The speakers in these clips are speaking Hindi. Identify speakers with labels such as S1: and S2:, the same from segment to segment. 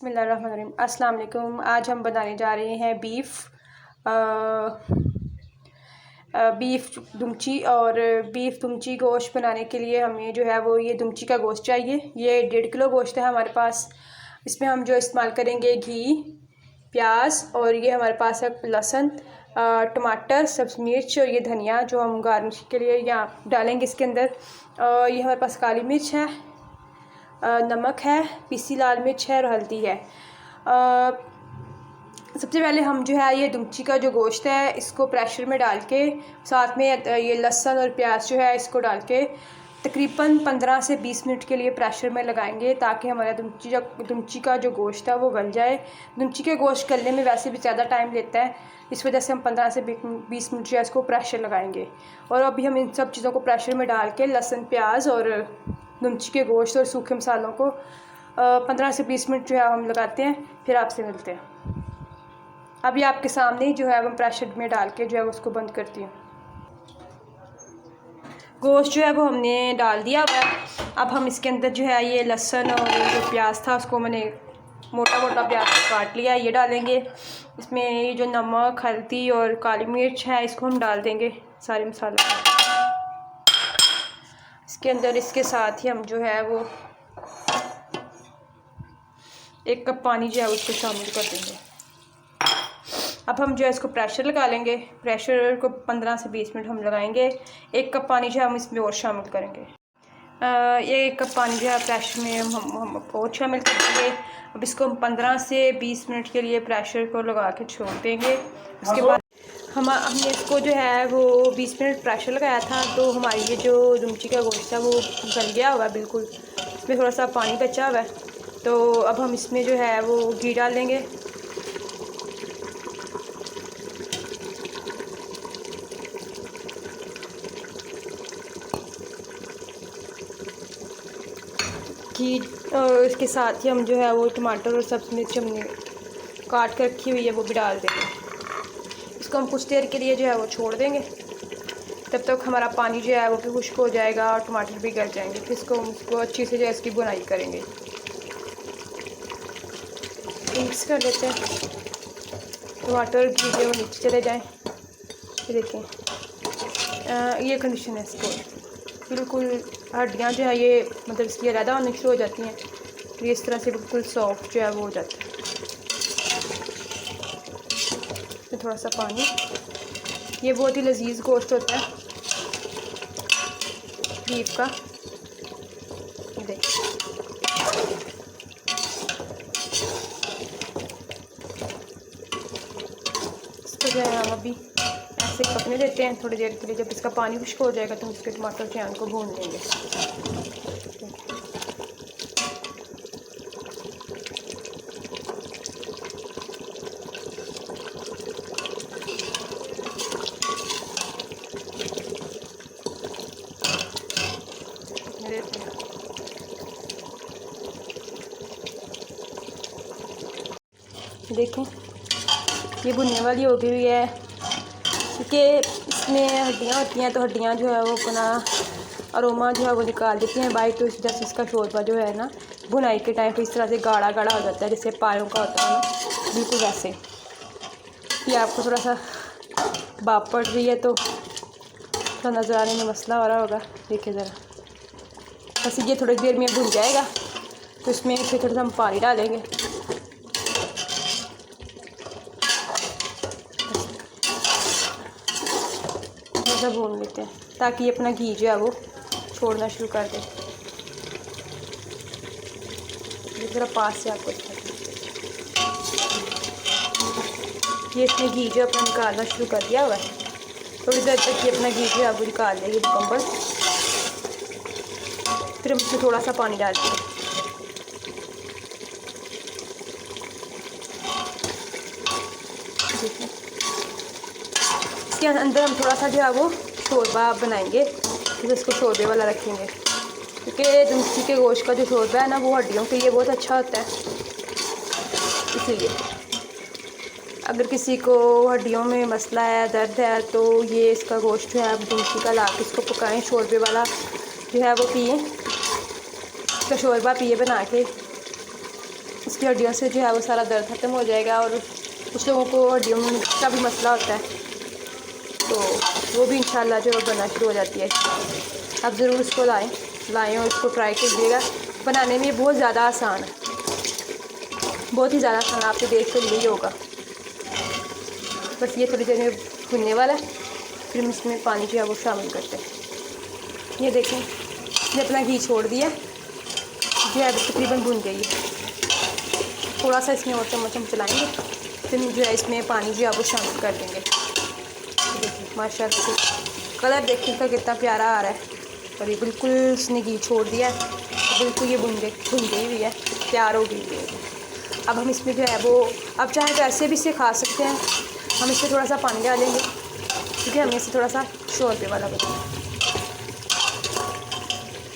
S1: बिस्मिल्लाहिर्रहमानिर्रहीम। अस्सलाम वालेकुम। आज हम बनाने जा रहे हैं बीफ दुमची। और बीफ दुमची गोश्त बनाने के लिए हमें जो है वो ये दुमची का गोश्त चाहिए। ये 1.5 किलो गोश्त है हमारे पास। इसमें हम जो इस्तेमाल करेंगे घी, प्याज, और ये हमारे पास है लहसुन, टमाटर, सब्ज़ मिर्च और ये धनिया जो हम गार्निश के लिए यहाँ डालेंगे इसके अंदर। ये हमारे पास काली मिर्च है, नमक है, पीसी लाल मिर्च है और हल्दी है। सबसे पहले हम जो है ये दुमची का जो गोश्त है इसको प्रेशर में डाल के साथ में ये लहसुन और प्याज जो है इसको डाल के तकरीबन 15 से 20 मिनट के लिए प्रेशर में लगाएंगे ताकि हमारा दुमची का जो गोश्त है वो गल जाए। दुमची के गोश्त गलने में वैसे भी ज़्यादा टाइम लेता है, इस वजह से हम 15 से 20 मिनट जो है इसको प्रेशर लगाएंगे। और अभी हम इन सब चीज़ों को प्रेशर में डाल के लहसुन, प्याज और दुमची के गोश्त और सूखे मसालों को 15 से 20 मिनट जो है हम लगाते हैं। फिर आपसे मिलते हैं। अभी आपके सामने ही जो है हम प्रेशर में डाल के जो है उसको बंद करती हूँ। गोश्त जो है वो हमने डाल दिया हुआ है। अब हम इसके अंदर जो है ये लहसुन और जो प्याज था उसको मैंने मोटा मोटा प्याज काट लिया, ये डालेंगे। इसमें ये जो नमक, हल्दी और काली मिर्च है इसको हम डाल देंगे सारे मसाले इसके अंदर। इसके साथ ही हम जो है वो 1 कप पानी जो है उसको शामिल कर देंगे। अब हम जो है इसको प्रेशर लगा लेंगे। प्रेशर को 15 से 20 मिनट हम लगाएंगे। 1 कप पानी जो है हम इसमें और शामिल करेंगे। ये 1 कप पानी जो है प्रेशर में हम और शामिल कर देंगे। अब इसको हम 15 से 20 मिनट के लिए प्रेशर को लगा के छोड़ देंगे। उसके बाद हमने इसको जो है वो 20 मिनट प्रेशर लगाया था, तो हमारी ये जो दुमची का गोश्त है वो गल गया हुआ है बिल्कुल। इसमें थोड़ा सा पानी बचा हुआ है, तो अब हम इसमें जो है वो घी डाल देंगे। घी और इसके साथ ही हम जो है वो टमाटर और सब्ज़ मिर्च हमने काट कर रखी हुई है वो भी डाल देंगे। इसको हम कुछ देर के लिए जो है वो छोड़ देंगे। तब तक हमारा पानी जो है वो भी खुश्क हो जाएगा और टमाटर भी गल जाएंगे। फिर इसको अच्छी से जो है इसकी बुनाई करेंगे। मिक्स कर लेते हैं, टमाटर और घी जो नीचे चले जाएँ। ये देखें ये कंडीशन है इसको। बिल्कुल हड्डियाँ जो है ये मतलब इसकी अलहदा होने शुरू हो जाती हैं, तो इस तरह से बिल्कुल सॉफ्ट जो है वो हो जाता है। तो थोड़ा सा पानी, ये बहुत ही लजीज गोश्त होता है बीफ का। देखिए इसको जो है हम अभी ऐसे पकने देते हैं थोड़ी देर के लिए। जब इसका पानी खुश्क हो जाएगा तो हम इसके टमाटर के को भून लेंगे। देखें ये भुनने वाली हो गई हुई है, क्योंकि इसमें हड्डियाँ होती हैं तो हड्डियाँ जो है वो अपना अरोमा जो है वो निकाल देती हैं बाहर। तो इस वजह से इसका शोरबा जो है ना भुनाई के टाइम पर इस तरह से गाढ़ा गाढ़ा हो जाता है, जैसे पायों का होता है ना, बिल्कुल वैसे। ये आपको थोड़ा सा भाप पड़ रही है तो थोड़ा नज़र आने में मसला हो रहा होगा। देखिए ज़रा, बस ये थोड़ी देर में भुन जाएगा तो इसमें फिर थोड़ा सा हम पानी डालेंगे। भून लेते हैं ताकि ये अपना घी जो है वो छोड़ना शुरू कर दे। ज़रा पास से आपको ये इसने घी जो अपना निकालना शुरू कर दिया हुआ है। थोड़ी देर तक ये अपना घी जो है वो निकाल लेंगे मुकम्मल। फिर हम इसमें थोड़ा सा पानी डालते हैं। इसके अंदर हम थोड़ा सा जो है वो शोरबा बनाएंगे, तो इसको शोरबे वाला रखेंगे, क्योंकि दुमची के गोश्त का जो शोरबा है ना वो हड्डियों के लिए बहुत अच्छा होता है। इसलिए अगर किसी को हड्डियों में मसला है, दर्द है, तो ये इसका गोश्त जो है दुमची का ला के इसको पकाएं, शोरबे वाला जो है वो पिए, इसका शोरबा पिए बना के। इसकी हड्डियों से जो है वो सारा दर्द ख़त्म हो जाएगा। और कुछ लोगों को हड्डियों में का भी मसला होता है, तो वो भी इंशाल्लाह जो है बनना शुरू हो जाती है। आप ज़रूर इसको लाएँ और इसको ट्राई कीजिएगा। बनाने में बहुत ज़्यादा आसान है, बहुत ही ज़्यादा आसान, आपको देख कर यही होगा। बस ये थोड़ी देर में भुनने वाला है, फिर हम इसमें पानी जो है वो शामिल करते हैं। ये देखें, ये अपना घी छोड़ दिया जो है तकरीबन भुन गई है। थोड़ा सा इसमें और चम्मच हम चलाएँगे, फिर जो है इसमें पानी जो है वो शामिल कर देंगे। देखिए माशाल्लाह से कलर देखने का कितना प्यारा आ रहा है, और ये बिल्कुल इसने घी छोड़ दिया है, बिल्कुल ये भुन गई हुई है, तैयार हो गई है। अब हम इसमें जो है वो, अब चाहे तो ऐसे भी इसे खा सकते हैं। हम इसमें थोड़ा सा पानी डालेंगे क्योंकि हमें इसे थोड़ा सा शोरबे वाला बनाना है।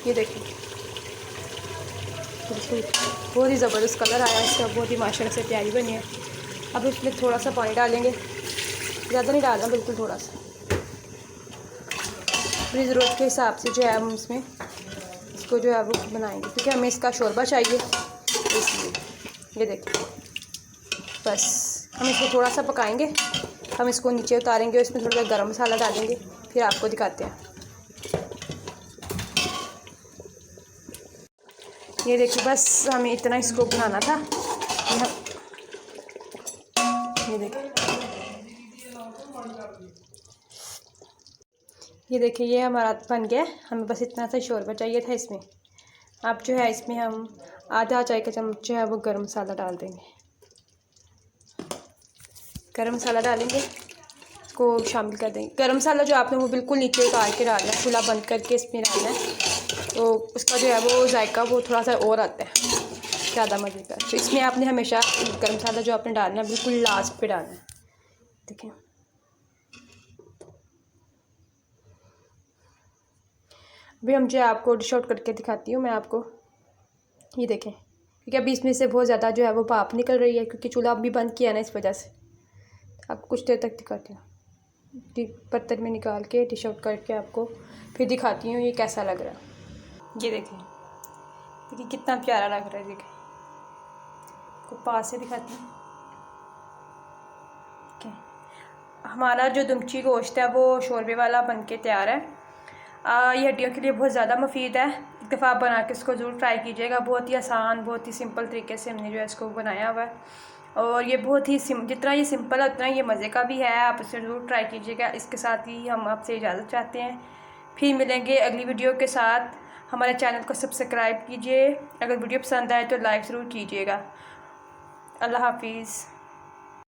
S1: ये देखिए बिल्कुल बहुत ही ज़बरदस्त कलर आया है इसका, बहुत ही माशाल्लाह से प्यारी बनी है। अब इसमें थोड़ा सा पानी डालेंगे, ज़्यादा नहीं डालना, बिल्कुल थोड़ा सा, अपनी ज़रूरत के हिसाब से जो है हम इसमें इसको जो है वो बनाएंगे, क्योंकि हमें इसका शोरबा चाहिए इसलिए। ये देखिए बस हम इसको थोड़ा सा पकाएंगे, हम इसको नीचे उतारेंगे और इसमें थोड़ा सा गरम मसाला डालेंगे, फिर आपको दिखाते हैं। ये देखिए बस हमें इतना इसको बनाना था। ये देखिए ये हमारा बन गया। हमें बस इतना सा शोरबा चाहिए था इसमें। अब जो है इसमें हम आधा चाय का चम्मच जो है वो गरम मसाला डाल देंगे। गरम मसाला डालेंगे, इसको शामिल कर देंगे। गरम मसाला जो आपने वो बिल्कुल नीचे उतार के डालना है, चूल्हा बंद करके इसमें डालना है, तो उसका जो है वो जायका वो थोड़ा सा और आता है, ज़्यादा मज़े का। तो इसमें आपने हमेशा गरम मसाला जो आपने डालना है बिल्कुल लास्ट पे डालना है। देखें अभी हम जो है आपको डिश आउट करके दिखाती हूँ मैं आपको। ये देखें, क्योंकि अभी इसमें से बहुत ज़्यादा जो है वो भाप निकल रही है, क्योंकि चूल्हा भी बंद किया ना, इस वजह से। आपको कुछ देर तक दिखाती हूँ, बर्तन में निकाल के डिश आउट करके आपको फिर दिखाती हूँ ये कैसा लग रहा है। ये देखें, देखिए कितना प्यारा लग रहा है। देखें, को पास से दिखाती हूँ। हमारा जो दुमची गोश्त है वो शोरबे वाला बनके तैयार है। ये हड्डियों के लिए बहुत ज़्यादा मुफीद है। एक दफ़ा आप बना के इसको ज़रूर ट्राई कीजिएगा। बहुत ही आसान, बहुत ही सिंपल तरीके से हमने जो है इसको बनाया हुआ है, और ये बहुत ही जितना ये सिंपल है उतना ये मज़े का भी है। आप इसे ज़रूर ट्राई कीजिएगा। इसके साथ ही हम आपसे इजाज़त चाहते हैं, फिर मिलेंगे अगली वीडियो के साथ। हमारे चैनल को सब्सक्राइब कीजिए, अगर वीडियो पसंद आए तो लाइक ज़रूर कीजिएगा। अल्लाह हाफिज़।